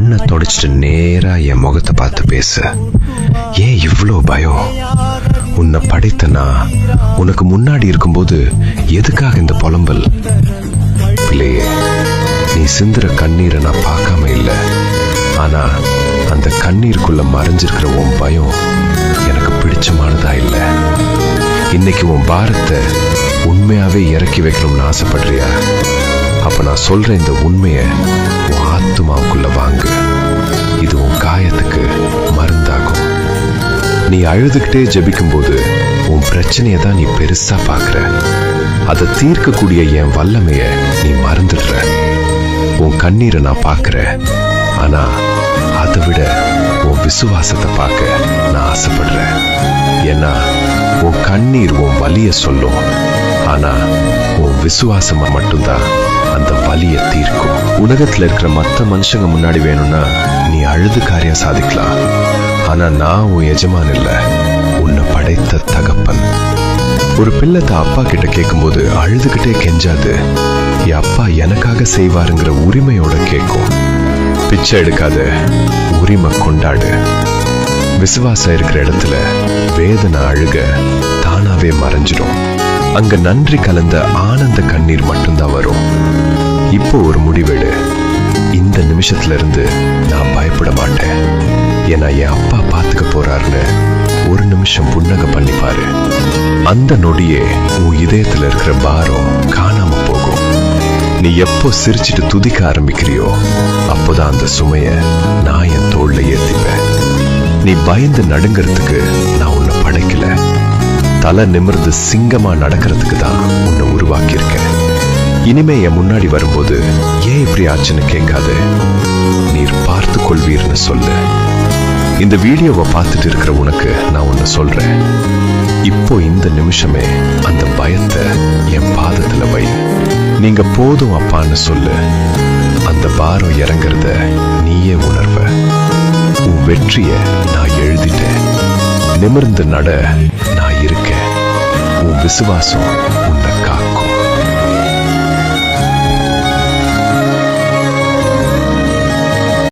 கண்ணை தொடச்சிட்டு நேரா என் முகத்தை பார்த்து பேசு. ஏன் இவ்வளோ பயம்? உன்னை படைத்தனா உனக்கு முன்னாடி இருக்கும்போது எதுக்காக இந்த புலம்பல்? பிள்ளையே, நீ சிந்துற கண்ணீரை நான் பார்க்காம இல்லை. ஆனா அந்த கண்ணீருக்குள்ள மறைஞ்சிருக்கிற உன் பயம் எனக்கு பிடிச்சமானதா இல்லை. இன்னைக்கு உன் பாரத்தை உண்மையாவே இறக்கி வைக்கணும்னு ஆசைப்படுறியா? அப்ப நான் சொல்ற இந்த உண்மையை உன் ஆத்துமாவுக்குள்ள வாங்கு. இது உன் காயத்துக்கு மருந்தாகும். நீ அழுதுகிட்டே ஜெபிக்கும் போது உன் பிரச்சனையை தான் நீ பெருசா பாக்குற. அதை தீர்க்கக்கூடிய என் வல்லமைய நீ மறந்துடுற. உன் கண்ணீரை நான் பார்க்கிறேன், ஆனா அதை விட உன் விசுவாசத்தை பார்க்க நான் ஆசைப்படுறேன். ஏன்னா உன் கண்ணீர் உன் வலிய சொல்லும், ஆனா உன் விசுவாசமா மட்டும்தான் அந்த வலிய தீர்க்கும். உலகத்துல இருக்கிற மற்ற மனுஷங்க முன்னாடி வேணும்னா நீ அழுது காரியம் சாதிக்கலாம். ஆனா நான் உன் எஜமான் இல்ல, உன்னை படைத்த தகப்பன். ஒரு பிள்ளை தான் அப்பா கிட்ட கேட்கும்போது அழுதுகிட்டே கெஞ்சாது, என் அப்பா எனக்காக செய்வாருங்கிற உரிமையோட கேட்கும். பிச்சை எடுக்காத, உரிமை கொண்டாடு. விசுவாசம் இருக்கிற இடத்துல வேதனை அழுக தானாவே மறைஞ்சிடும். அங்க நன்றி கலந்த ஆனந்த கண்ணீர் மட்டும்தான் வரும். இப்போ ஒரு முடிவெடு. இந்த நிமிஷத்துல இருந்து நான் பயப்பட மாட்டேன். ஏன்னா என் அப்பா பாத்துக்க போறாருன்னு ஒரு நிமிஷம் புன்னகை பண்ணி பாரு. அந்த நொடியே உன் இதயத்துல இருக்கிற பாரம் காணாம போகும். நீ எப்போ சிரிச்சிட்டு துதிக்க ஆரம்பிக்கிறியோ அப்போதான் அந்த சுமைய நான் என் தோள்ல ஏத்திப்பேன். நீ பயந்து நடுங்கிறதுக்கு நான் உன்னை படைக்கல, தலை நிமிர்ந்து சிங்கமா நடக்கிறதுக்கு தான் உன்னை உருவாக்கி இருக்கேன். இனிமே என் முன்னாடி வரும்போது ஏன் இப்படி ஆச்சுன்னு கேட்காது, நீர் பார்த்து கொள்வீர்னு சொல்லு. இந்த வீடியோவை பார்த்துட்டு இருக்கிற உனக்கு நான் ஒன்னு சொல்றேன். இப்போ இந்த நிமிஷமே அந்த பயத்தை என் பாதத்துல வை. நீங்க போதும் அப்பான்னு சொல்லு. அந்த பாரம் இறங்குறத நீயே உணர்வ. உன் வெற்றிய நான் எழுதிட்டேன். நிமிர்ந்து நட நான் இருக்கேன். உன் விசுவாசம் உன்னை